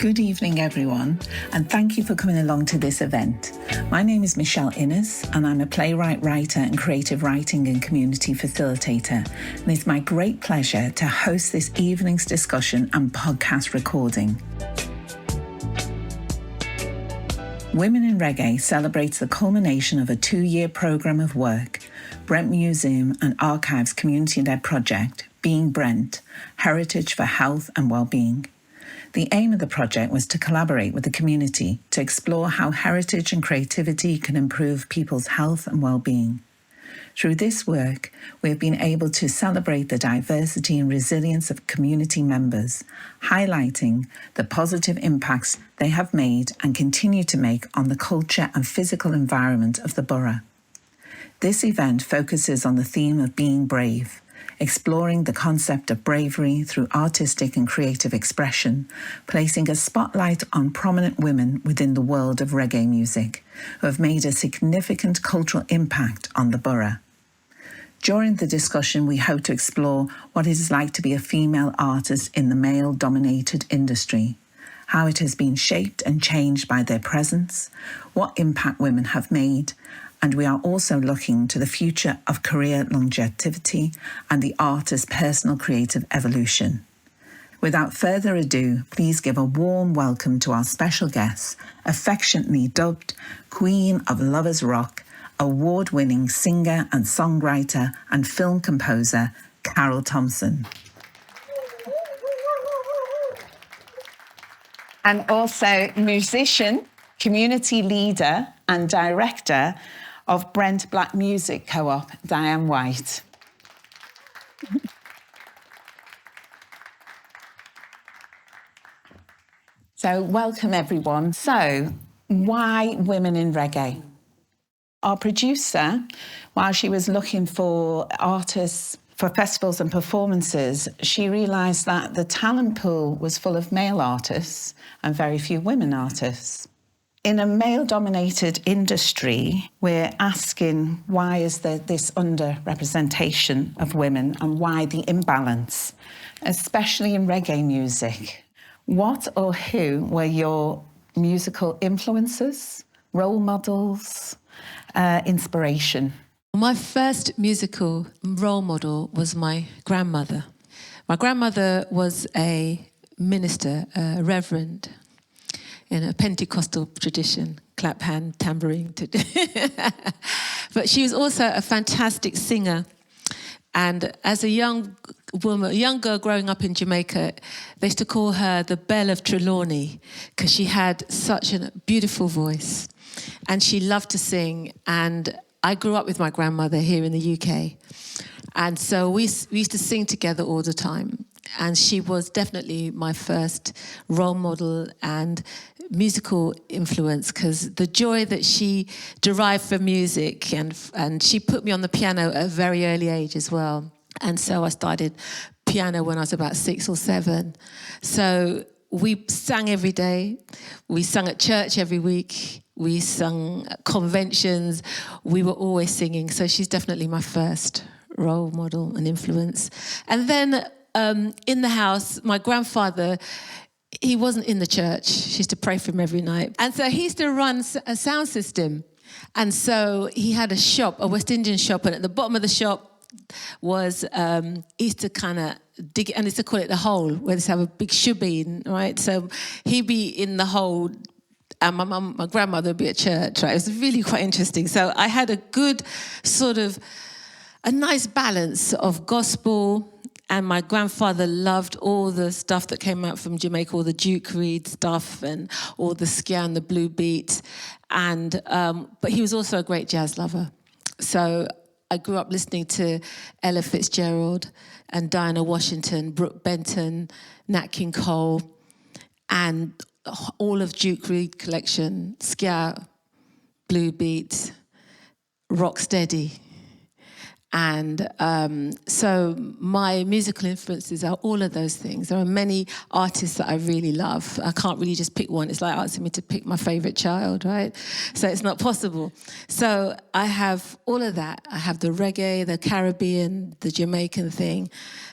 Good evening, everyone, and thank you for coming along to this event. My name is Michelle Inness, and I'm a playwright, writer, and creative writing and community facilitator. And it's my great pleasure to host this evening's discussion and podcast recording. Women in Reggae celebrates the culmination of a 2-year programme of work, Brent Museum and Archives community-led project, Being Brent, Heritage for Health and Wellbeing. The aim of the project was to collaborate with the community to explore how heritage and creativity can improve people's health and well-being. Through this work, we have been able to celebrate the diversity and resilience of community members, highlighting the positive impacts they have made and continue to make on the culture and physical environment of the borough. This event focuses on the theme of being brave, exploring the concept of bravery through artistic and creative expression, placing a spotlight on prominent women within the world of reggae music who have made a significant cultural impact on the borough. During the discussion, we hope to explore what it is like to be a female artist in the male-dominated industry, how it has been shaped and changed by their presence, what impact women have made, and we are also looking to the future of career longevity and the artist's personal creative evolution. Without further ado, please give a warm welcome to our special guest, affectionately dubbed Queen of Lovers Rock, award-winning singer and songwriter and film composer, Carroll Thompson. And also musician, community leader and director of Brent Black Music Co-op, Diane White. So welcome everyone. So why women in reggae? Our producer, while she was looking for artists for festivals and performances, she realised that the talent pool was full of male artists and very few women artists. In a male-dominated industry, we're asking why is there this underrepresentation of women and why the imbalance, especially in reggae music. What or who were your musical influences, role models, inspiration? My first musical role model was my grandmother. My grandmother was a minister, a reverend, in a Pentecostal tradition, clap hand, tambourine. But she was also a fantastic singer. And as a young woman, a young girl growing up in Jamaica, they used to call her the Belle of Trelawney because she had such a beautiful voice. And she loved to sing. And I grew up with my grandmother here in the UK. And so we used to sing together all the time. And she was definitely my first role model and musical influence because the joy that she derived from music and she put me on the piano at a very early age as well. And so I started piano when I was about 6 or 7. So we sang every day. We sang at church every week. We sang at conventions. We were always singing. So she's definitely my first role model and influence. And then in the house, my grandfather, he wasn't in the church. She used to pray for him every night. And so he used to run a sound system. And so he had a shop, a West Indian shop, and at the bottom of the shop was, he used to kind of dig it, and he used to call it the hole, where they have a big shubby, right? So he'd be in the hole, and my grandmother would be at church, right? It was really quite interesting. So I had a good sort of, a nice balance of gospel. And my grandfather loved all the stuff that came out from Jamaica, all the Duke Reid stuff and all the ska and the blue beat. And but he was also a great jazz lover. So I grew up listening to Ella Fitzgerald and Diana Washington, Brooke Benton, Nat King Cole, and all of Duke Reid collection, ska, blue beat, rock steady. And so my musical influences are all of those things. There are many artists that I really love. I can't really just pick one. It's like asking me to pick my favourite child, right? So it's not possible. So I have all of that. I have the reggae, the Caribbean, the Jamaican thing,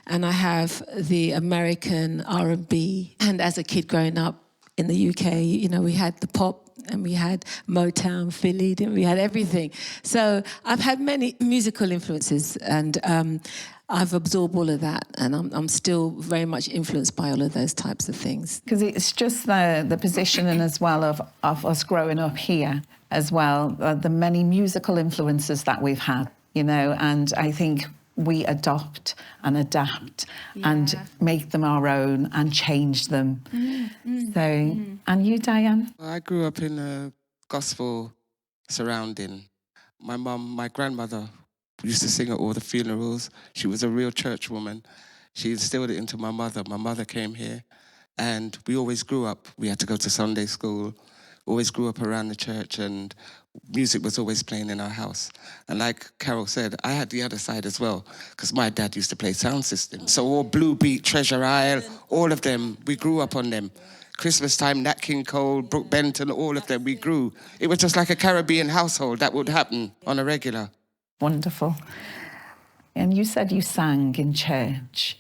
and I have the American R&B. And as a kid growing up, in the UK, you know, we had the pop and we had Motown, Philly, didn't we? Had everything. So I've had many musical influences, and I've absorbed all of that, and I'm still very much influenced by all of those types of things. Because it's just the positioning as well of us growing up here as well, the many musical influences that we've had, you know, and I think we adopt and adapt and make them our own and change them. And you, Diane? I grew up in a gospel surrounding. My mum, my grandmother, used to sing at all the funerals. She was a real church woman. She instilled it into my mother. My mother came here, and we always grew up. We had to go to Sunday school, always grew up around the church, and music was always playing in our house. And like Carroll said, I had the other side as well, because my dad used to play sound system. So all Blue Beat, Treasure Isle, all of them, we grew up on them. Christmas time, Nat King Cole, Brooke Benton, all of them, we grew. It was just like a Caribbean household that would happen on a regular. Wonderful. And you said you sang in church.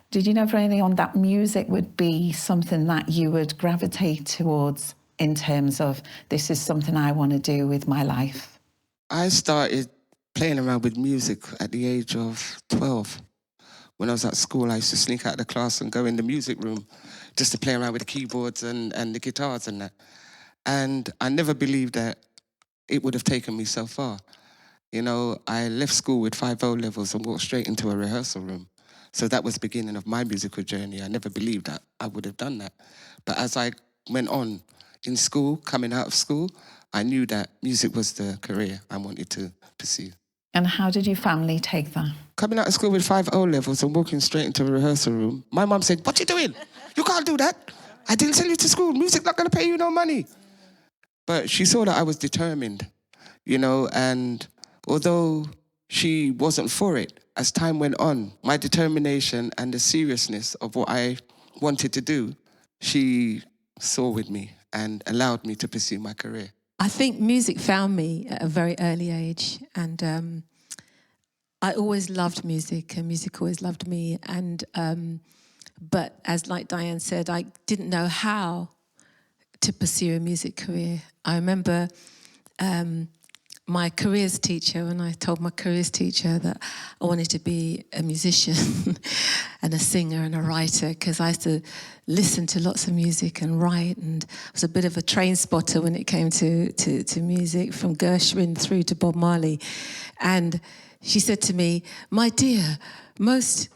Did you know for anything on that music would be something that you would gravitate towards in terms of this is something I want to do with my life? I started playing around with music at the age of 12. When I was at school, I used to sneak out of the class and go in the music room just to play around with the keyboards and the guitars and that. And I never believed that it would have taken me so far. You know, I left school with 5 O-levels and walked straight into a rehearsal room. So that was the beginning of my musical journey. I never believed that I would have done that. But as I went on in school, coming out of school, I knew that music was the career I wanted to pursue. And how did your family take that? Coming out of school with 5 O-levels and walking straight into a rehearsal room, my mum said, "What you doing? You can't do that. I didn't send you to school. Music not going to pay you no money." But she saw that I was determined, you know, and although she wasn't for it, as time went on, my determination and the seriousness of what I wanted to do, she saw with me and allowed me to pursue my career. I think music found me at a very early age, and I always loved music, and music always loved me. And but as like Diane said, I didn't know how to pursue a music career. I remember my careers teacher, when I told my careers teacher that I wanted to be a musician and a singer and a writer, because I used to listen to lots of music and write, and I was a bit of a train spotter when it came to music, from Gershwin through to Bob Marley. And she said to me, "My dear, most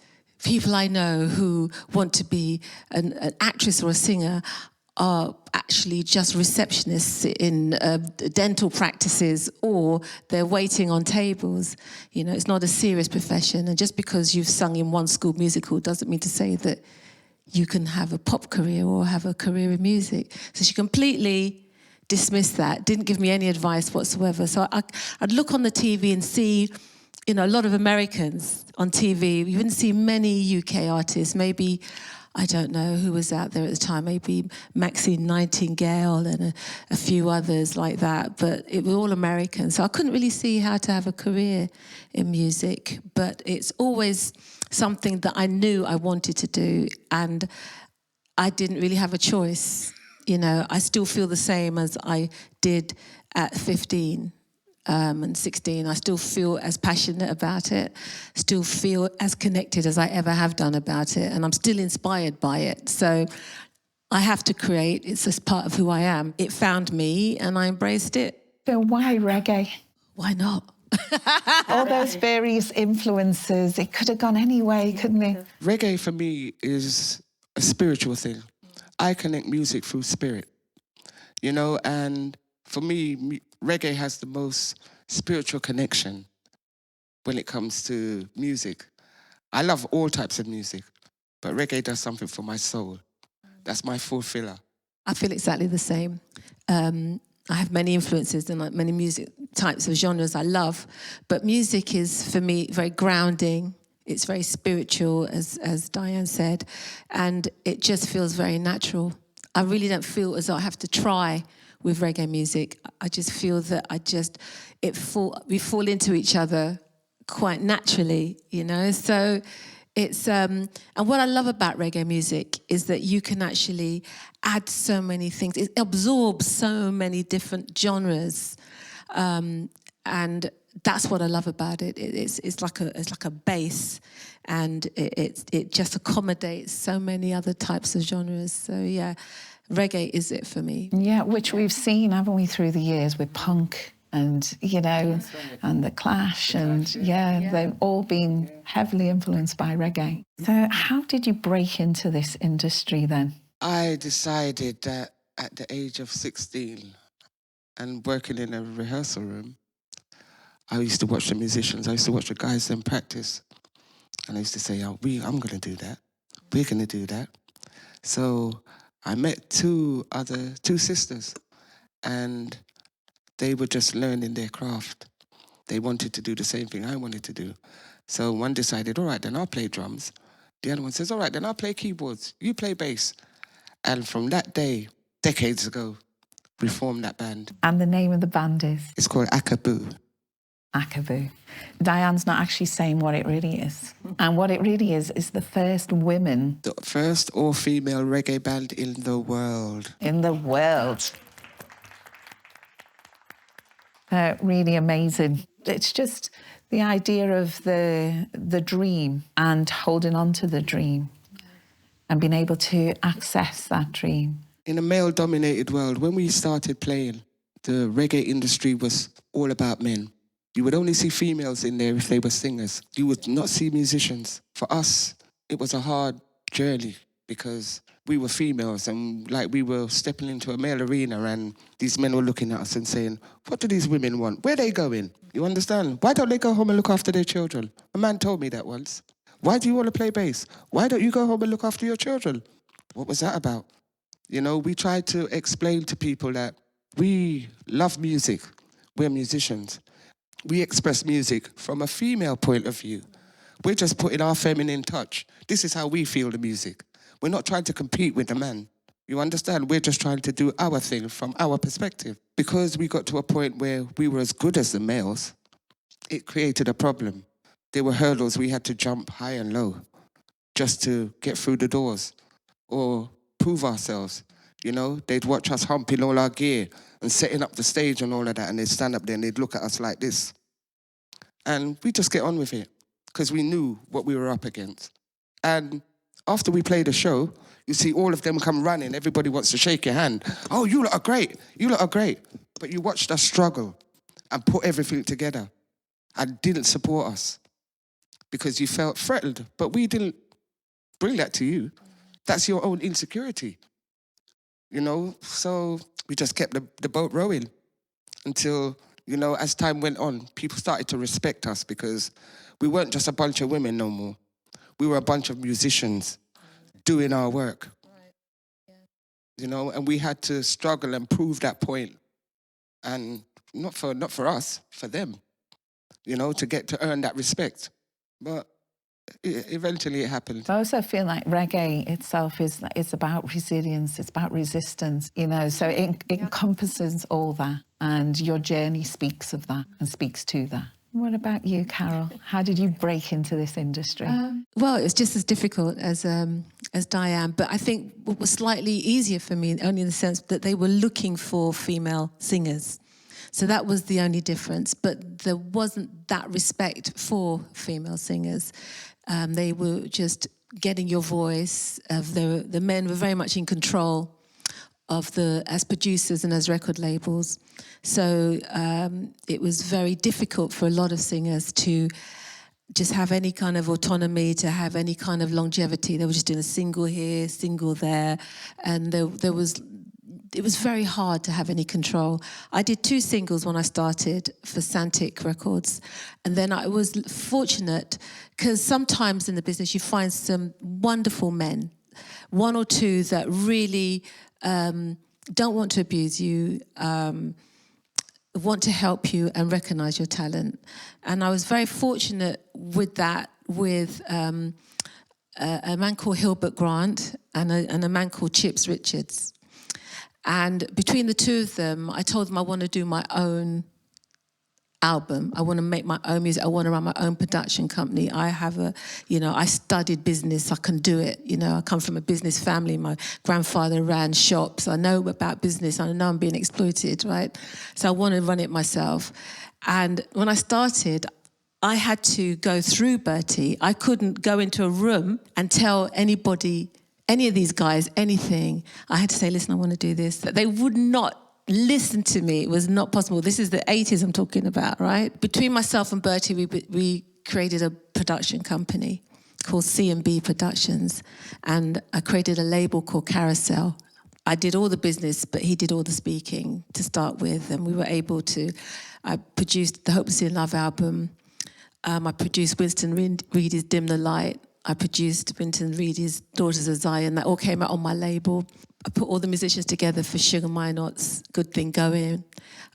people I know who want to be an actress or a singer are actually just receptionists in dental practices, or they're waiting on tables. You know, it's not a serious profession. And just because you've sung in one school musical doesn't mean to say that you can have a pop career or have a career in music." So she completely dismissed that, didn't give me any advice whatsoever. So I'd look on the TV and see, you know, a lot of Americans on TV. You wouldn't see many UK artists, maybe, I don't know who was out there at the time, maybe Maxine Nightingale and a few others like that, but it was all American. So I couldn't really see how to have a career in music, but it's always something that I knew I wanted to do, and I didn't really have a choice. You know, I still feel the same as I did at 15. And 16, I still feel as passionate about it, still feel as connected as I ever have done about it, and I'm still inspired by it. So I have to create, it's just part of who I am. It found me and I embraced it. So why reggae? Why not? All those various influences, it could have gone any way, couldn't it? Reggae for me is a spiritual thing. I connect music through spirit, you know, and for me, reggae has the most spiritual connection when it comes to music. I love all types of music, but reggae does something for my soul. That's my fulfiller. I feel exactly the same. I have many influences and like many music types of genres I love, but music is, for me, very grounding. It's very spiritual, as Diane said, and it just feels very natural. I really don't feel as though I have to try with reggae music. I just feel that we fall into each other quite naturally, you know. So It's and what I love about reggae music is that you can actually add so many things. It absorbs so many different genres, and that's what I love about it. It's like a base, and it just accommodates so many other types of genres. So yeah, reggae is it for me. Yeah, which we've seen, haven't we, through the years with punk and, you know, and the Clash, and they've all been heavily influenced by reggae. So how did you break into this industry then? I decided that at the age of 16 and working in a rehearsal room, I used to watch the musicians, I used to watch the guys then practice. And I used to say, I'm going to do that. We're going to do that. So I met two sisters, and they were just learning their craft. They wanted to do the same thing I wanted to do. So one decided, all right, then I'll play drums. The other one says, all right, then I'll play keyboards. You play bass. And from that day, decades ago, we formed that band. And the name of the band is? It's called Akaboo. Akaboo. Diane's not actually saying what it really is. And what it really is the first women... The first all-female reggae band in the world. In the world. Really amazing. It's just the idea of the dream and holding on to the dream and being able to access that dream. In a male-dominated world, when we started playing, the reggae industry was all about men. You would only see females in there if they were singers. You would not see musicians. For us, it was a hard journey because we were females and like we were stepping into a male arena and these men were looking at us and saying, what do these women want? Where are they going? You understand? Why don't they go home and look after their children? A man told me that once. Why do you want to play bass? Why don't you go home and look after your children? What was that about? You know, we tried to explain to people that we love music. We're musicians. We express music from a female point of view. We're just putting our feminine touch. This is how we feel the music. We're not trying to compete with the man. You understand? We're just trying to do our thing from our perspective. Because we got to a point where we were as good as the males, it created a problem. There were hurdles we had to jump high and low just to get through the doors or prove ourselves. You know, they'd watch us humping all our gear and setting up the stage and all of that, and they'd stand up there and they'd look at us like this. And we just get on with it because we knew what we were up against. And after we played a show, you see all of them come running. Everybody wants to shake your hand. Oh, you lot are great. You lot are great. But you watched us struggle and put everything together and didn't support us because you felt threatened. But we didn't bring that to you. That's your own insecurity. You know, so we just kept the boat rowing until, you know, as time went on, people started to respect us because we weren't just a bunch of women no more. We were a bunch of musicians doing our work. Right. Yeah. You know, and we had to struggle and prove that point. And not for us, for them, you know, to earn that respect. But eventually it happened. I also feel like reggae itself is about resilience, it's about resistance, you know, so it encompasses all that, and your journey speaks of that and speaks to that. What about you, Carroll? How did you break into this industry? Well, it's just as difficult as Diane, but I think what was slightly easier for me, only in the sense that they were looking for female singers. So that was the only difference, but there wasn't that respect for female singers. They were just getting your voice. The men were very much in control of as producers and as record labels. So it was very difficult for a lot of singers to just have any kind of autonomy, to have any kind of longevity. They were just doing a single here, single there, and it was very hard to have any control. I did 2 singles when I started for Santic Records. And then I was fortunate because sometimes in the business you find some wonderful men, 1 or 2 that really don't want to abuse you, want to help you and recognise your talent. And I was very fortunate with that, with a man called Hilbert Grant and a man called Chips Richards. And between the 2 of them, I told them I want to do my own album. I want to make my own music. I want to run my own production company. I have I studied business. I can do it. I come from a business family. My grandfather ran shops. I know about business. I know I'm being exploited, right? So I want to run it myself. And when I started, I had to go through Bertie. I couldn't go into a room and tell anybody, any of these guys, anything. I had to say, listen, I want to do this. They would not listen to me. It was not possible. This is the 80s I'm talking about, right? Between myself and Bertie, we created a production company called C&B Productions, and I created a label called Carousel. I did all the business, but he did all the speaking to start with, and we were able to. I produced the Hopelessly in Love album. I produced Winston Reedy's Dim the Light. I produced Winston Reedy's Daughters of Zion. That all came out on my label. I put all the musicians together for Sugar Minot's Good Thing Going.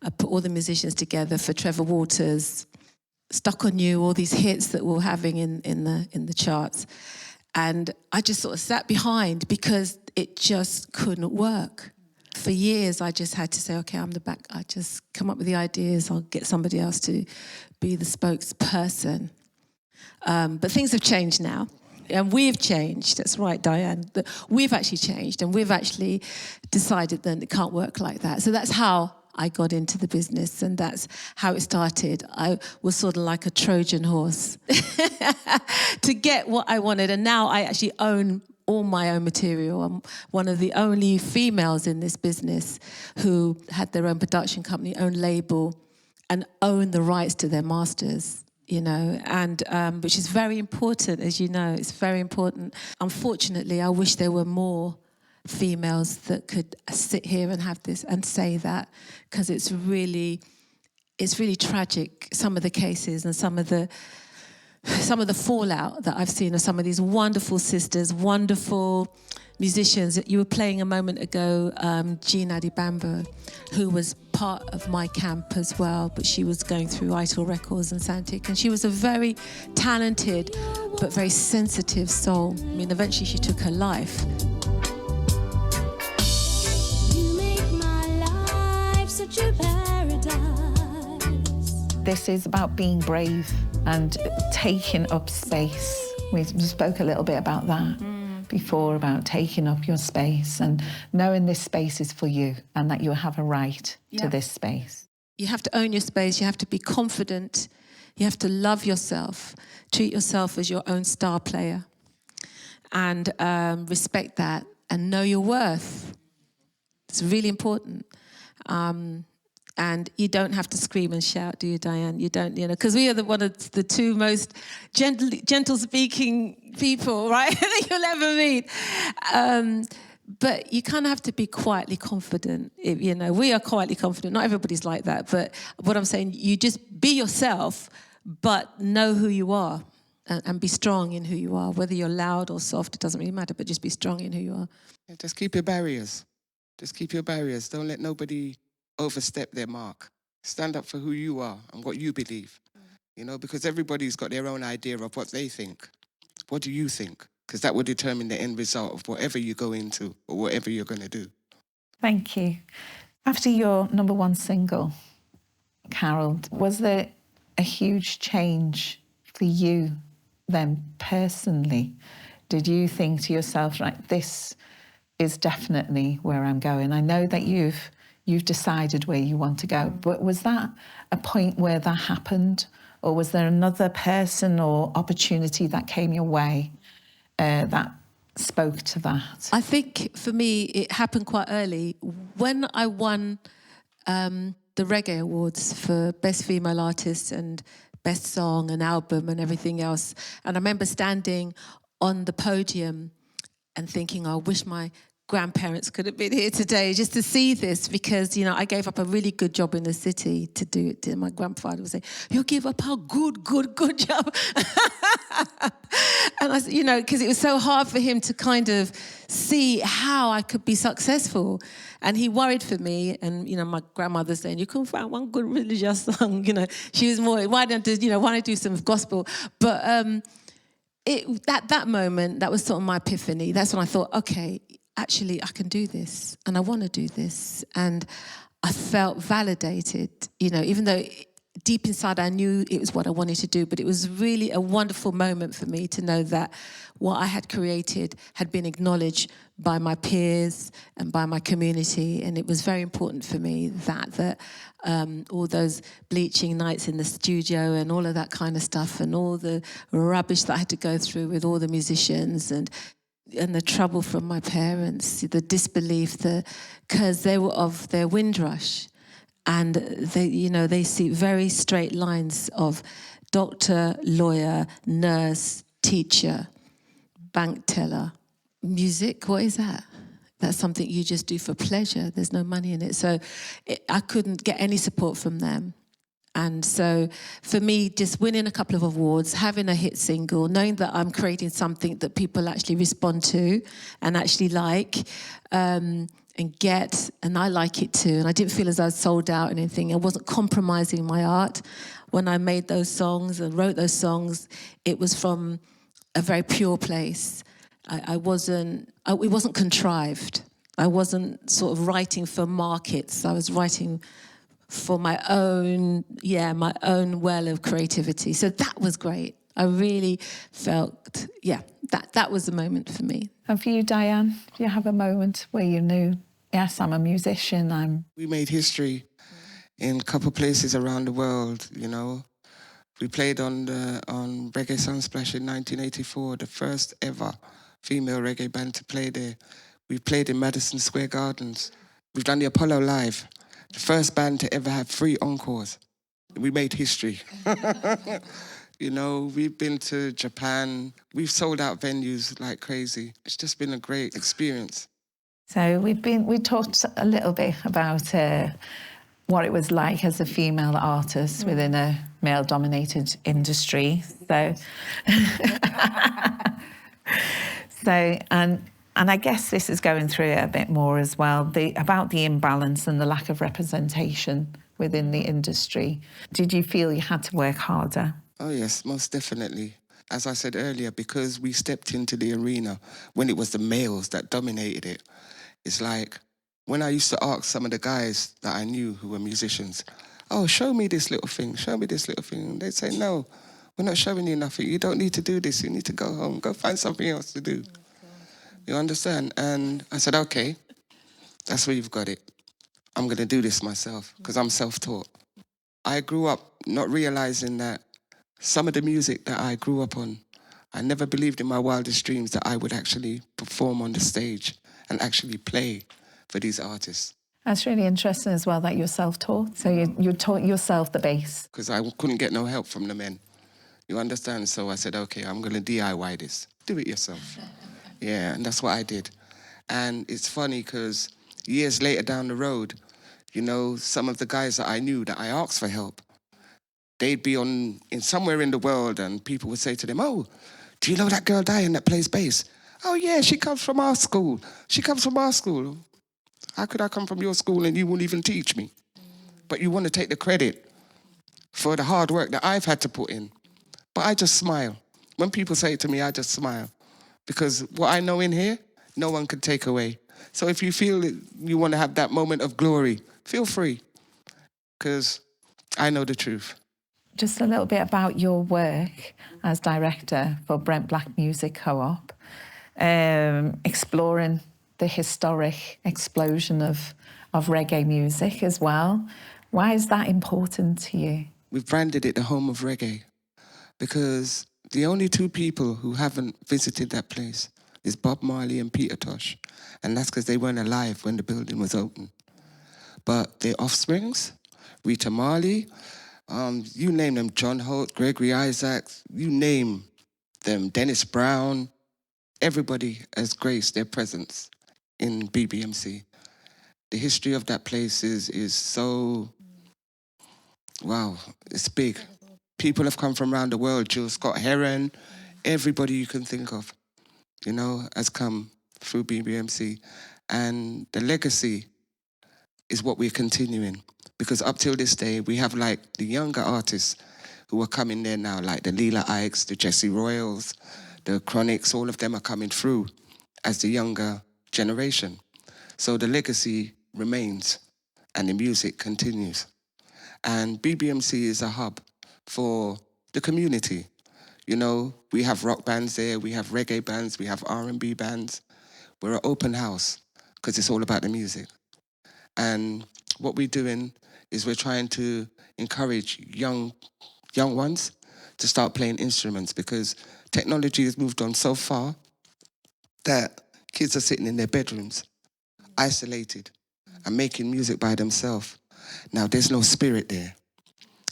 I put all the musicians together for Trevor Waters, Stuck on You, all these hits that we were having in the charts. And I just sort of sat behind because it just couldn't work. For years, I just had to say, okay, I'm the back. I just come up with the ideas. I'll get somebody else to be the spokesperson. But things have changed now. And we've changed. That's right, Diane. We've actually changed. And we've actually decided that it can't work like that. So that's how I got into the business. And that's how it started. I was sort of like a Trojan horse to get what I wanted. And now I actually own all my own material. I'm one of the only females in this business who had their own production company, own label, and own the rights to their masters, and which is very important, as you know. It's very important. Unfortunately, I wish there were more females that could sit here and have this and say that, because it's really tragic, some of the cases and some of the fallout that I've seen of some of these wonderful sisters, wonderful musicians. You were playing a moment ago, Jean Adibambo, who was part of my camp as well, but she was going through Ital Records and Santic, and she was a very talented but very sensitive soul. I mean, eventually she took her life. You make my life such a paradise. This is about being brave and taking up space. We spoke a little bit about that before, about taking up your space and knowing this space is for you and that you have a right to this space. You have to own your space. You have to be confident. You have to love yourself. Treat yourself as your own star player. And respect that and know your worth. It's really important. And you don't have to scream and shout, do you, Diane? You don't, because we are one of the two most gentle-speaking people, right, that you'll ever meet. But you kind of have to be quietly confident. We are quietly confident. Not everybody's like that. But what I'm saying, you just be yourself, but know who you are and be strong in who you are. Whether you're loud or soft, it doesn't really matter, but just be strong in who you are. Yeah, just keep your barriers. Just keep your barriers. Don't let nobody overstep their mark. Stand up for who you are and what you believe. Because everybody's got their own idea of what they think. What do you think? Because that will determine the end result of whatever you go into or whatever you're going to do. Thank you. After your #1 single, Carroll, was there a huge change for you then personally? Did you think to yourself, right, this is definitely where I'm going? I know that you've decided where you want to go, but was that a point where that happened? Or was there another person or opportunity that came your way that spoke to that? I think for me, it happened quite early. When I won the Reggae Awards for Best Female Artist and Best Song and Album and everything else, and I remember standing on the podium and thinking, I wish my grandparents could have been here today just to see this, because I gave up a really good job in the city to do it. My grandfather would say, "You give up a good job," and I, because it was so hard for him to kind of see how I could be successful, and he worried for me. And my grandmother saying, "You couldn't find one good religious song," she was more, why don't I do some gospel? But that moment, that was sort of my epiphany. That's when I thought, okay, actually, I can do this, and I want to do this. And I felt validated, even though deep inside, I knew it was what I wanted to do, but it was really a wonderful moment for me to know that what I had created had been acknowledged by my peers and by my community, and it was very important for me that all those bleaching nights in the studio and all of that kind of stuff and all the rubbish that I had to go through with all the musicians and the trouble from my parents, the disbelief, because they were of their Windrush. And they see very straight lines of doctor, lawyer, nurse, teacher, bank teller. Music, what is that? That's something you just do for pleasure. There's no money in it. So I couldn't get any support from them. And so for me, just winning a couple of awards, having a hit single, knowing that I'm creating something that people actually respond to and actually like, and I like it too. And I didn't feel as though I sold out or anything. I wasn't compromising my art. When I made those songs and wrote those songs, it was from a very pure place. It wasn't contrived. I wasn't sort of writing for markets. I was writing for my own well of creativity. So that was great. I really felt, that was the moment for me. And for you, Diane, do you have a moment where you knew, yes, I'm a musician, We made history in a couple of places around the world, you know. We played on Reggae Sunsplash in 1984, the first ever female reggae band to play there. We played in Madison Square Gardens. We've done the Apollo Live, the first band to ever have 3 encores. We made history. You know, we've been to Japan. We've sold out venues like crazy. It's just been a great experience. So we talked a little bit about what it was like as a female artist within a male-dominated industry. And I guess this is going through it a bit more as well, about the imbalance and the lack of representation within the industry. Did you feel you had to work harder? Oh yes, most definitely. As I said earlier, because we stepped into the arena when it was the males that dominated it, it's like when I used to ask some of the guys that I knew who were musicians, oh, show me this little thing, show me this little thing. They'd say, no, we're not showing you nothing. You don't need to do this. You need to go home, go find something else to do. You understand? And I said, okay, that's where you've got it. I'm going to do this myself because I'm self-taught. I grew up not realizing that some of the music that I grew up on, I never believed in my wildest dreams that I would actually perform on the stage and actually play for these artists. That's really interesting as well that you're self-taught. So you taught yourself the bass. Because I couldn't get no help from the men. You understand? So I said, okay, I'm going to DIY this. Do it yourself. Yeah, and that's what I did. And it's funny because years later down the road, you know, some of the guys that I knew that I asked for help, they'd be in somewhere in the world and people would say to them, oh, do you know that girl Diane that plays bass? Oh, yeah, she comes from our school. She comes from our school. How could I come from your school and you won't even teach me? But you want to take the credit for the hard work that I've had to put in. But I just smile. When people say it to me, I just smile. Because what I know in here, no one can take away. So if you feel that you want to have that moment of glory, feel free. Because I know the truth. Just a little bit about your work as director for Brent Black Music Co-op, exploring the historic explosion of reggae music as well. Why is that important to you? We've branded it the home of reggae because the only 2 people who haven't visited that place is Bob Marley and Peter Tosh. And that's because they weren't alive when the building was open. But their offsprings, Rita Marley, you name them, John Holt, Gregory Isaacs, you name them, Dennis Brown, everybody has graced their presence in BBMC. The history of that place is so, wow, it's big. People have come from around the world, Jill Scott Heron, everybody you can think of, you know, has come through BBMC. And the legacy is what we're continuing. Because up till this day, we have like the younger artists who are coming there now, like the Leela Ikes, the Jesse Royals, the Chronics, all of them are coming through as the younger generation. So the legacy remains and the music continues. And BBMC is a hub for the community. You know, we have rock bands there, we have reggae bands, we have R&B bands. We're an open house because it's all about the music. And what we're doing is we're trying to encourage young ones to start playing instruments, because technology has moved on so far that kids are sitting in their bedrooms, isolated, and making music by themselves. Now, there's no spirit there.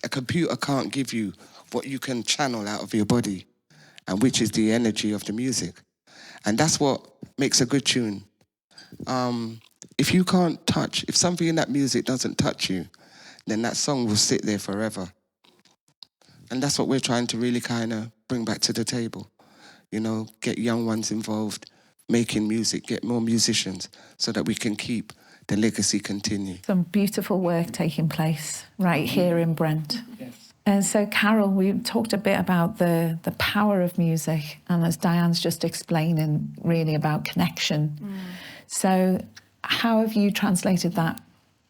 A computer can't give you what you can channel out of your body, and which is the energy of the music. And that's what makes a good tune. If you can't touch, if something in that music doesn't touch you, then that song will sit there forever. And that's what we're trying to really kind of bring back to the table. You know, get young ones involved, making music, get more musicians, so that we can keep the legacy continue. Some beautiful work taking place right here in Brent. Yes. And so, Carroll, we talked a bit about the power of music, and as Diane's just explaining, really about connection. So how have you translated that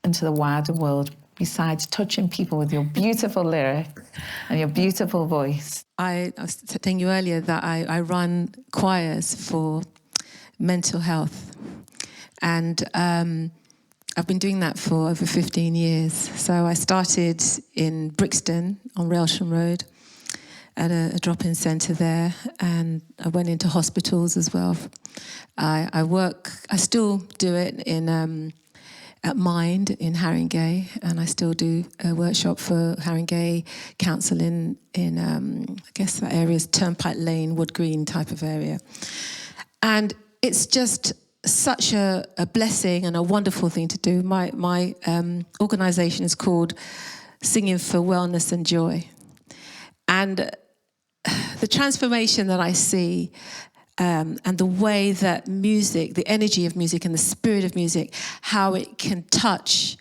into the wider world, besides touching people with your beautiful lyrics and your beautiful voice? I was telling you earlier that I run choirs for mental health. And I've been doing that for over 15 years. So I started in Brixton on Railsham Road at a drop-in centre there, and I went into hospitals as well. I still do it in at Mind in Haringey, and I still do a workshop for Haringey Council in I guess that area is Turnpike Lane, Wood Green type of area. And it's just such a blessing and a wonderful thing to do. My organisation is called Singing for Wellness and Joy. And the transformation that I see and the way that music, the energy of music and the spirit of music, how it can touch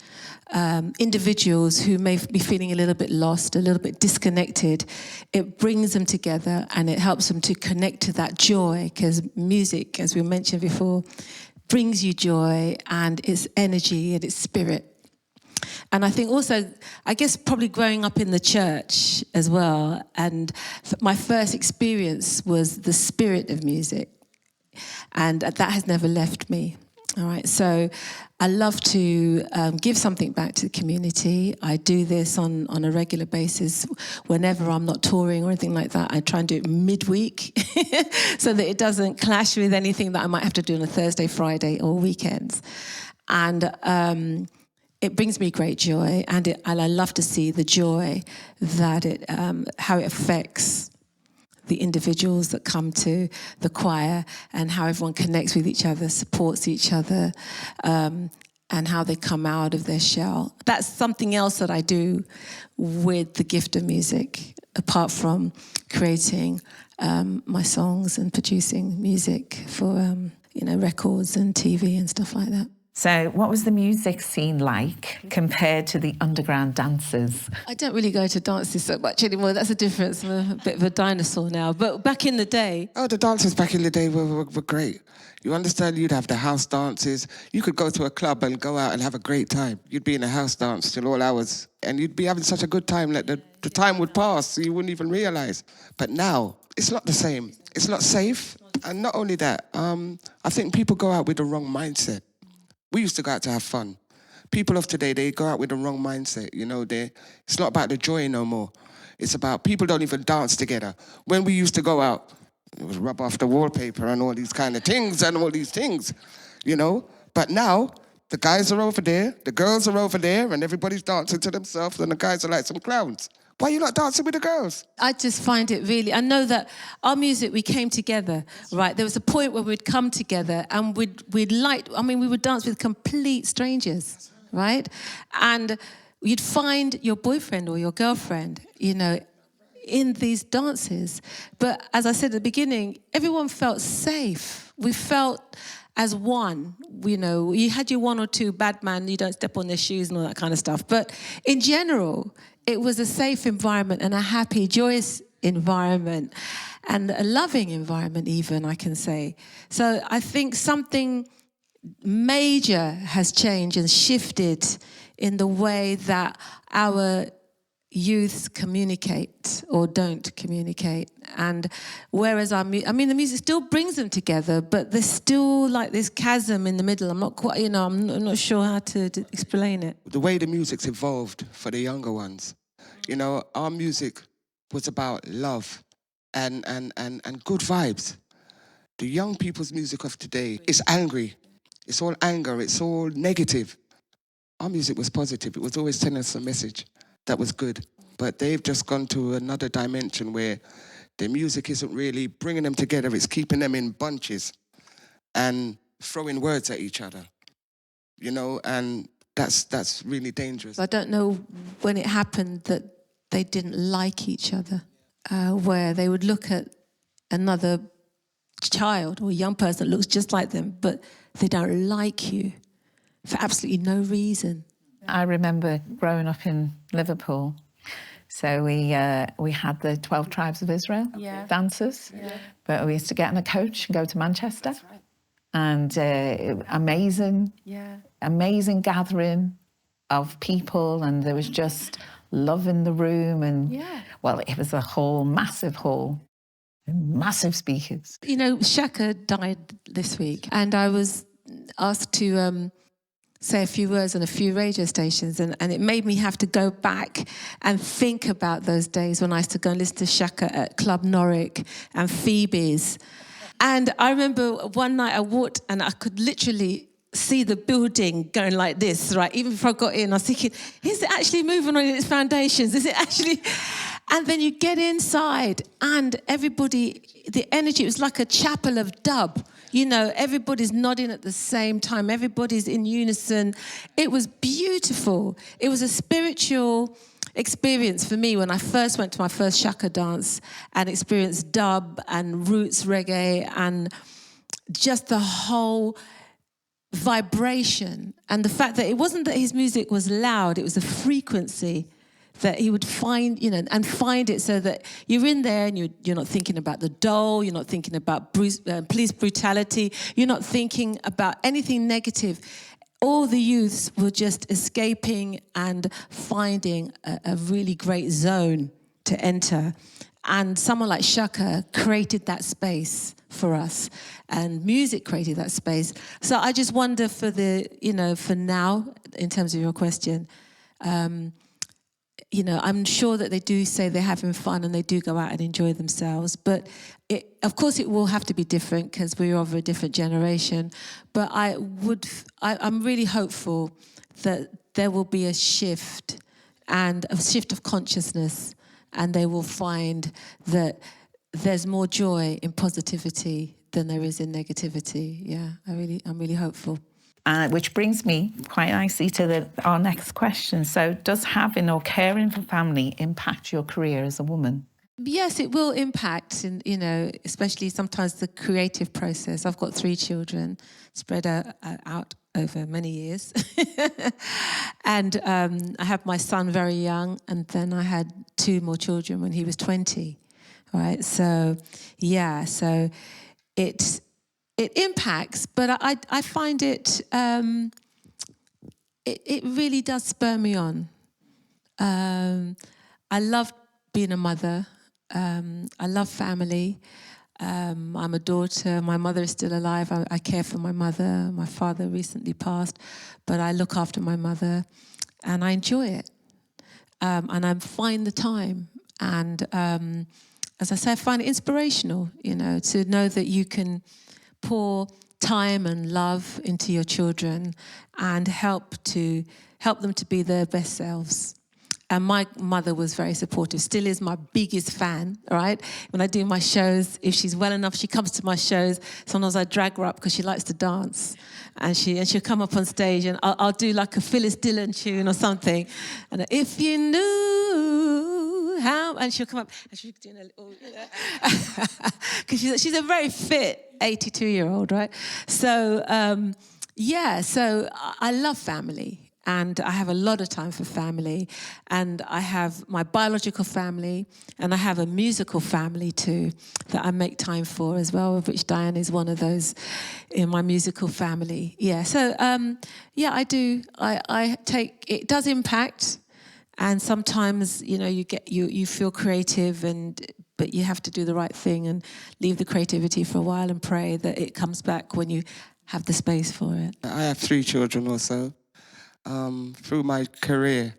individuals who may be feeling a little bit lost, a little bit disconnected, it brings them together and it helps them to connect to that joy, because music, as we mentioned before, brings you joy and its energy and its spirit. And I think also, I guess probably growing up in the church as well, and my first experience was the spirit of music, and that has never left me. All right, so I love to give something back to the community. I do this on a regular basis. Whenever I'm not touring or anything like that, I try and do it midweek so that it doesn't clash with anything that I might have to do on a Thursday, Friday or weekends. And it brings me great joy, and I love to see the joy that how it affects the individuals that come to the choir, and how everyone connects with each other, supports each other, and how they come out of their shell. That's something else that I do with the gift of music, apart from creating my songs and producing music for records and TV and stuff like that. So what was the music scene like compared to the underground dances? I don't really go to dances so much anymore. That's a difference. I'm a bit of a dinosaur now. But back in the day... Oh, the dances back in the day were great. You understand? You'd have the house dances. You could go to a club and go out and have a great time. You'd be in a house dance till all hours. And you'd be having such a good time that the time would pass, so you wouldn't even realise. But now, it's not the same. It's not safe. And not only that, I think people go out with the wrong mindset. We used to go out to have fun. People of today, they go out with the wrong mindset. You know, it's not about the joy no more. It's about people don't even dance together. When we used to go out, it was rub off the wallpaper and all these kind of things and all these things, you know. But now, the guys are over there, the girls are over there, and everybody's dancing to themselves, and the guys are like some clowns. Why are you not dancing with the girls? I just find it really... I know that our music, we came together, right? There was a point where we'd come together and we would dance with complete strangers, right? And you'd find your boyfriend or your girlfriend, in these dances. But as I said at the beginning, everyone felt safe. We felt as one. You had your one or two bad man, you don't step on their shoes and all that kind of stuff. But in general, it was a safe environment and a happy, joyous environment and a loving environment even, I can say. So I think something major has changed and shifted in the way that our youths communicate or don't communicate. And whereas the music still brings them together, but there's still like this chasm in the middle. I'm not quite, I'm not sure how to explain it. The way the music's evolved for the younger ones, our music was about love and good vibes. The young people's music of today is angry. It's all anger. It's all negative. Our music was positive. It was always telling us a message that was good. But they've just gone to another dimension where the music isn't really bringing them together. It's keeping them in bunches and throwing words at each other, and that's really dangerous. I don't know when it happened that they didn't like each other, where they would look at another child or a young person that looks just like them, but they don't like you for absolutely no reason. I remember growing up in Liverpool. So we had the 12 Tribes of Israel dancers, but we used to get in a coach and go to Manchester. That's right. And amazing gathering of people, and there was just love in the room, and well, it was a massive hall, massive speakers. Shaka died this week, and I was asked to say a few words on a few radio stations, and it made me have to go back and think about those days when I used to go and listen to Shaka at Club Norwich and Phoebe's. And I remember one night I walked and I could literally see the building going like this, right? Even before I got in, I was thinking, is it actually moving on its foundations? Is it actually... And then you get inside and everybody, the energy, it was like a chapel of dub. Everybody's nodding at the same time. Everybody's in unison. It was beautiful. It was a spiritual experience for me when I first went to my first Shaka dance and experienced dub and roots reggae and just the whole vibration and the fact that it wasn't that his music was loud, it was the frequency that he would find, and find it so that you're in there and you're not thinking about the dole, you're not thinking about police brutality, you're not thinking about anything negative. All the youths were just escaping and finding a really great zone to enter. And someone like Shaka created that space for us, and music created that space. So I just wonder for now, in terms of your question, I'm sure that they do say they're having fun and they do go out and enjoy themselves. But of course it will have to be different because we're of a different generation. But I'm really hopeful that there will be a shift of consciousness, and they will find that there's more joy in positivity than there is in negativity. Yeah, I'm really hopeful. Which brings me quite nicely to our next question. So does having or caring for family impact your career as a woman? Yes, it will impact, especially sometimes the creative process. I've got 3 children spread out over many years. And I had my son very young, and then I had 2 more children when he was 20. Right? So, it impacts, but I find it really does spur me on. I love being a mother. I love family. I'm a daughter. My mother is still alive. I care for my mother. My father recently passed, but I look after my mother, and I enjoy it. And I find the time. And as I say, I find it inspirational, to know that you can pour time and love into your children and help them to be their best selves. And my mother was very supportive, still is my biggest fan, right? When I do my shows, if she's well enough, she comes to my shows. Sometimes I drag her up because she likes to dance. And she'll come up on stage and I'll do like a Phyllis Dillon tune or something. And if you knew how... And she'll come up and she'll do a little... Because she's a very fit 82-year-old, right? So, so I love family. And I have a lot of time for family. And I have my biological family, and I have a musical family too that I make time for as well, of which Diane is one of those in my musical family. Yeah, so yeah, I do. I take, it does impact, and sometimes, you know, you feel creative, but you have to do the right thing and leave the creativity for a while and pray that it comes back when you have the space for it. I have 3 children also. Through my career,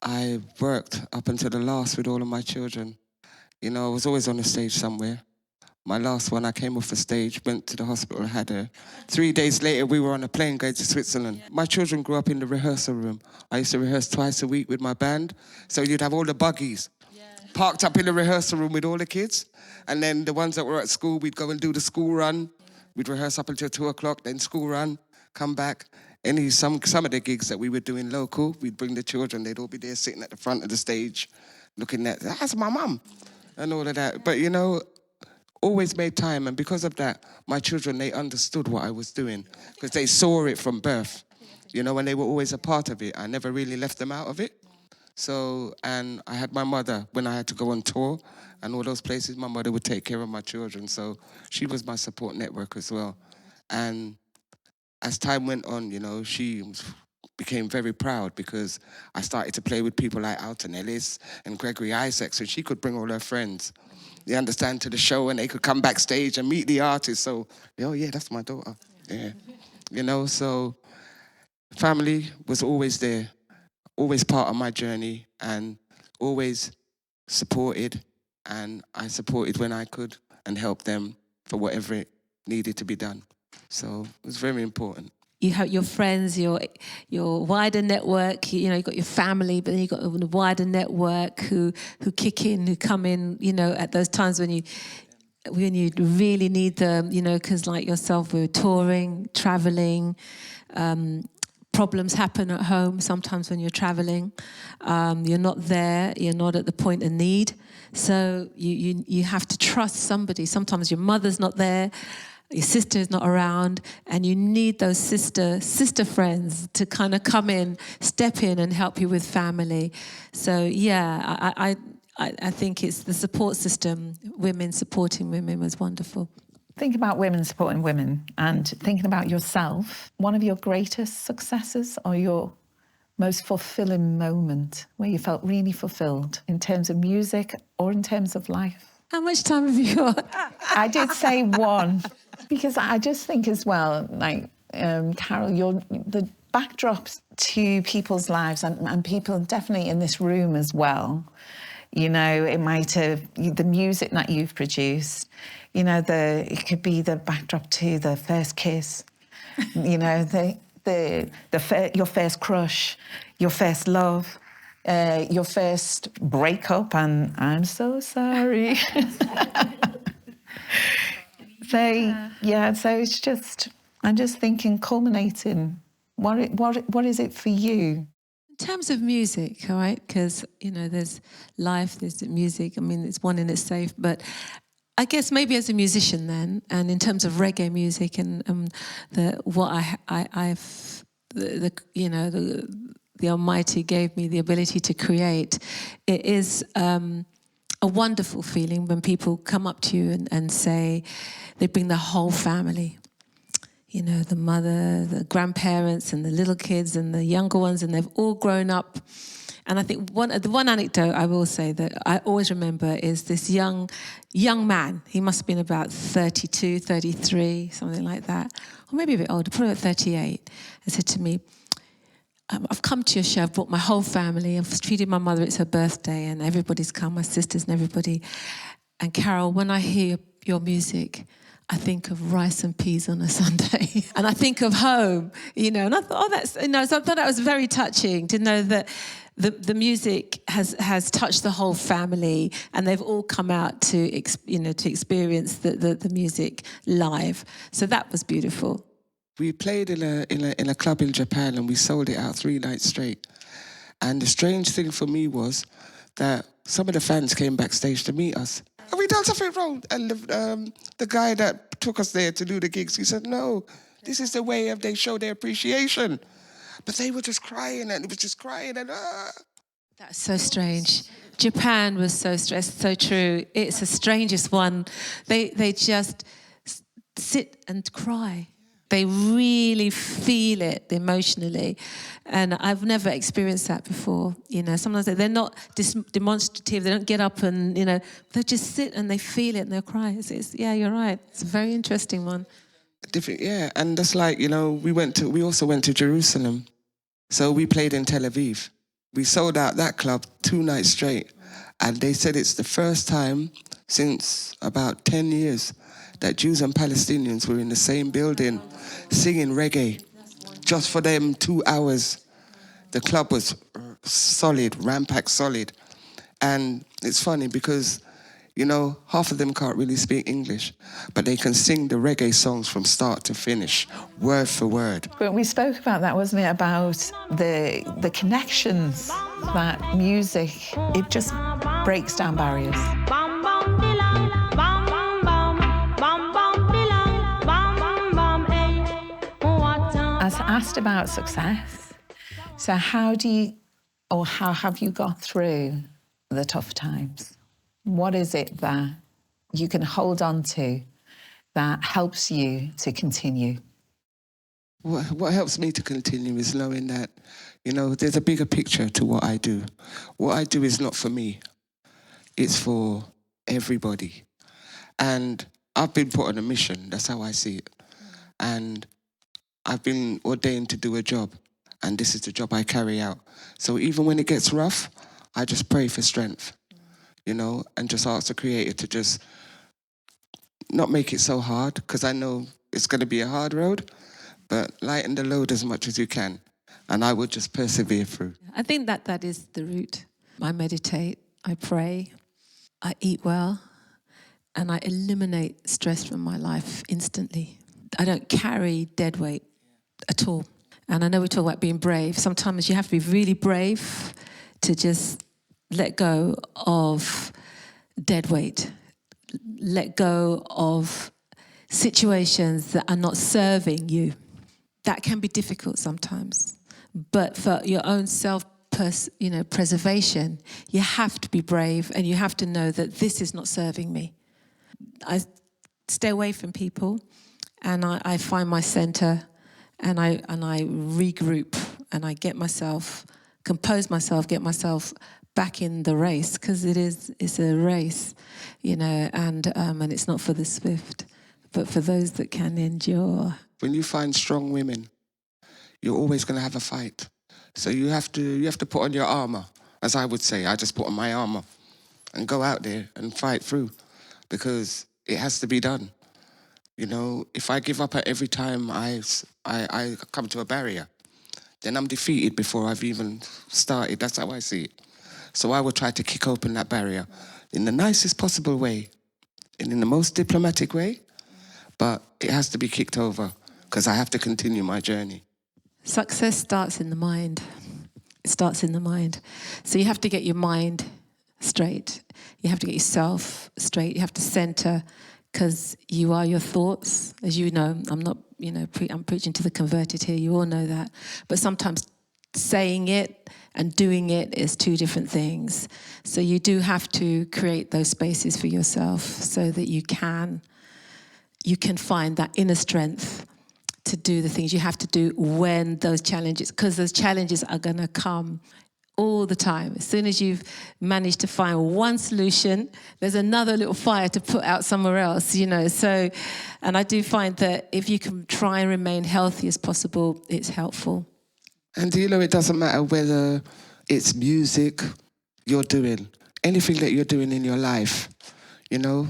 I worked up until the last with all of my children. You know, I was always on the stage somewhere. My last one, I came off the stage, went to the hospital, had her. 3 days later, we were on a plane going to Switzerland. My children grew up in the rehearsal room. I used to rehearse twice a week with my band. So you'd have all the buggies parked up in the rehearsal room with all the kids. And then the ones that were at school, we'd go and do the school run. We'd rehearse up until 2 o'clock, then school run, come back. Some of the gigs that we were doing local, we'd bring the children, they'd all be there sitting at the front of the stage, looking at, that's my mum, and all of that. But, you know, always made time, and because of that, my children, they understood what I was doing, because they saw it from birth, you know, and they were always a part of it. I never really left them out of it. So, and I had my mother, when I had to go on tour and all those places, my mother would take care of my children, so she was my support network as well. And as time went on, you know, she became very proud because I started to play with people like Alton Ellis and Gregory Isaacs, so she could bring all her friends, you understand, to the show, and they could come backstage and meet the artists. So, oh yeah, that's my daughter. Yeah. You know, so family was always there, always part of my journey, and always supported, and I supported when I could and helped them for whatever it needed to be done. So it was very important. You have your friends, your wider network. You know, you've got your family, but then you've got a wider network who kick in, who come in. You know, at those times when you really need them. You know, because like yourself, we were touring, traveling. Problems happen at home sometimes when you're traveling. You're not there. You're not at the point of need. So you have to trust somebody. Sometimes your mother's not there. Your sister is not around, and you need those sister friends to kind of come in, step in, and help you with family. So yeah, I think it's the support system. Women supporting women was wonderful. Think about women supporting women, and thinking about yourself. One of your greatest successes, or your most fulfilling moment, where you felt really fulfilled in terms of music or in terms of life? How much time have you got? I did say one, because I just think as well, like, Carroll, the backdrops to people's lives, and people definitely in this room as well, you know, it might have, the music that you've produced, you know, it could be the backdrop to the first kiss, you know, your first crush, your first love, your first breakup, and I'm so sorry. So it's just, I'm just thinking, culminating, what is it for you? In terms of music, all right, because, you know, there's life, there's music. I mean, it's one in itself, but I guess maybe as a musician then, and in terms of reggae music and the Almighty gave me the ability to create, it is a wonderful feeling when people come up to you and say they bring the whole family. You know, the mother, the grandparents, and the little kids, and the younger ones, and they've all grown up. And I think the one anecdote I will say that I always remember is this young man. He must have been about 32, 33, something like that, or maybe a bit older, probably about 38, and said to me, I've come to your show, I've brought my whole family, I've treated my mother, it's her birthday, and everybody's come, my sisters and everybody. And Carroll, when I hear your music, I think of rice and peas on a Sunday, and I think of home, you know. And I thought, so I thought that was very touching to know that the music has touched the whole family, and they've all come out to experience the music live. So that was beautiful. We played in a club in Japan, and we sold it out 3 nights straight. And the strange thing for me was that some of the fans came backstage to meet us. Have we done something wrong? And the guy that took us there to do the gigs, he said, no, this is the way they show their appreciation. But they were just crying, and it was just crying, and That's so strange. Japan was so stressed, so true. It's the strangest one. They just sit and cry. They really feel it emotionally. And I've never experienced that before. You know, sometimes they're not demonstrative. They don't get up and, you know, they just sit and they feel it and they'll cry. Yeah, you're right. It's a very interesting one. different, yeah. And that's like, you know, we also went to Jerusalem. So we played in Tel Aviv. We sold out that club 2 nights straight. And they said it's the first time since about 10 years that Jews and Palestinians were in the same building singing reggae. Just for them 2 hours. The club was solid, rampack solid. And it's funny because, you know, half of them can't really speak English, but they can sing the reggae songs from start to finish, word for word. But we spoke about that, wasn't it? About the connections that music, it just breaks down barriers. I was asked about success. So how have you got through the tough times? What is it that you can hold on to that helps you to continue? What helps me to continue is knowing that, you know, there's a bigger picture to what I do. What I do is not for me. It's for everybody. And I've been put on a mission. That's how I see it. And I've been ordained to do a job. And this is the job I carry out. So even when it gets rough, I just pray for strength, you know, and just ask the Creator to just not make it so hard, because I know it's going to be a hard road, but lighten the load as much as you can. And I would just persevere through. I think that is the route. I meditate, I pray, I eat well, and I eliminate stress from my life instantly. I don't carry dead weight at all. And I know we talk about being brave. Sometimes you have to be really brave to just let go of dead weight, let go of situations that are not serving you. That can be difficult sometimes. But for your own preservation, you have to be brave and you have to know that this is not serving me. I stay away from people and I find my center and I regroup and I compose myself, get myself back in the race, because it's a race, you know, and it's not for the swift, but for those that can endure. When you find strong women, you're always going to have a fight. So you have to put on your armor, as I would say. I just put on my armor and go out there and fight through, because it has to be done. You know, if I give up at every time I come to a barrier, then I'm defeated before I've even started. That's how I see it. So I will try to kick open that barrier in the nicest possible way and in the most diplomatic way, but it has to be kicked over because I have to continue my journey. Success starts in the mind. It starts in the mind. So you have to get your mind straight. You have to get yourself straight. You have to center, because you are your thoughts. As you know, I'm not, you know, I'm preaching to the converted here. You all know that. But sometimes saying it and doing it is two different things. So you do have to create those spaces for yourself so that you can find that inner strength to do the things you have to do when those challenges, because those challenges are going to come all the time. As soon as you've managed to find one solution, there's another little fire to put out somewhere else, you know. So, and I do find that if you can try and remain healthy as possible, it's helpful. And you know, it doesn't matter whether it's music you're doing, anything that you're doing in your life, you know,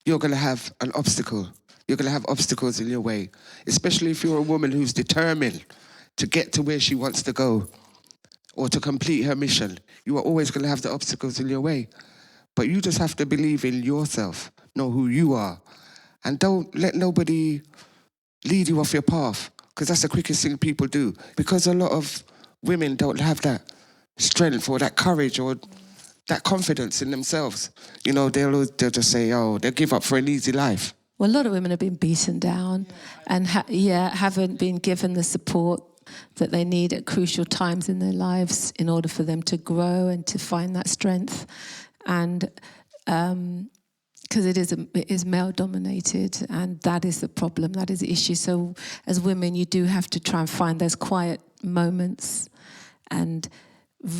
you're going to have an obstacle. You're going to have obstacles in your way, especially if you're a woman who's determined to get to where she wants to go or to complete her mission. You are always going to have the obstacles in your way. But you just have to believe in yourself, know who you are, and don't let nobody lead you off your path, because that's the quickest thing people do. Because a lot of women don't have that strength or that courage or that confidence in themselves. You know, they'll just say, oh, they'll give up for an easy life. Well, a lot of women have been beaten down and haven't been given the support that they need at crucial times in their lives in order for them to grow and to find that strength. And because it is male dominated, and that is the problem, that is the issue. So as women, you do have to try and find those quiet moments and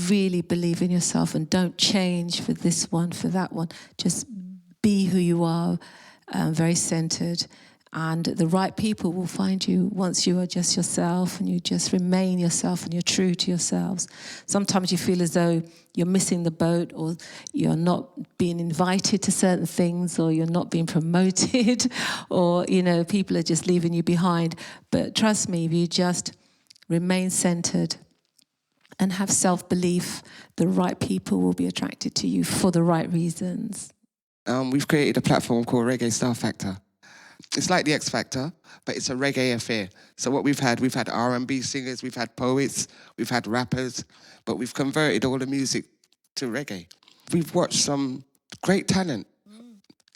really believe in yourself, and don't change for this one, for that one. Just be who you are, very centered, and the right people will find you once you are just yourself and you just remain yourself and you're true to yourselves. Sometimes you feel as though you're missing the boat, or you're not being invited to certain things, or you're not being promoted, or, you know, people are just leaving you behind. But trust me, if you just remain centered and have self-belief, the right people will be attracted to you for the right reasons. We've created a platform called Reggae Star Factor. It's like the X Factor, but it's a reggae affair. So what we've had R&B singers, we've had poets, we've had rappers, but we've converted all the music to reggae. We've watched some great talent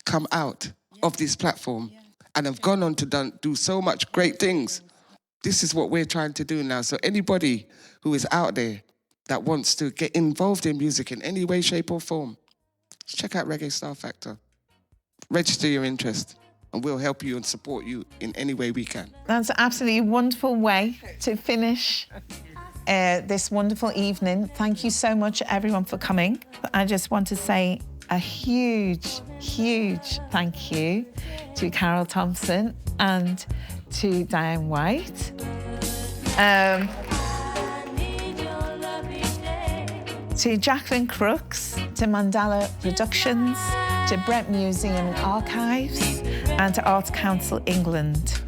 come out of this platform and have gone on to do so much great things. This is what we're trying to do now. So anybody who is out there that wants to get involved in music in any way, shape or form, check out Reggae Star Factor. Register your interest, and we'll help you and support you in any way we can. That's an absolutely wonderful way to finish this wonderful evening. Thank you so much, everyone, for coming. I just want to say a huge, huge thank you to Carroll Thompson and to Diane White. To Jaqueline Crooks, to Mandela Productions, to Brent Museum and Archives, and to Arts Council England.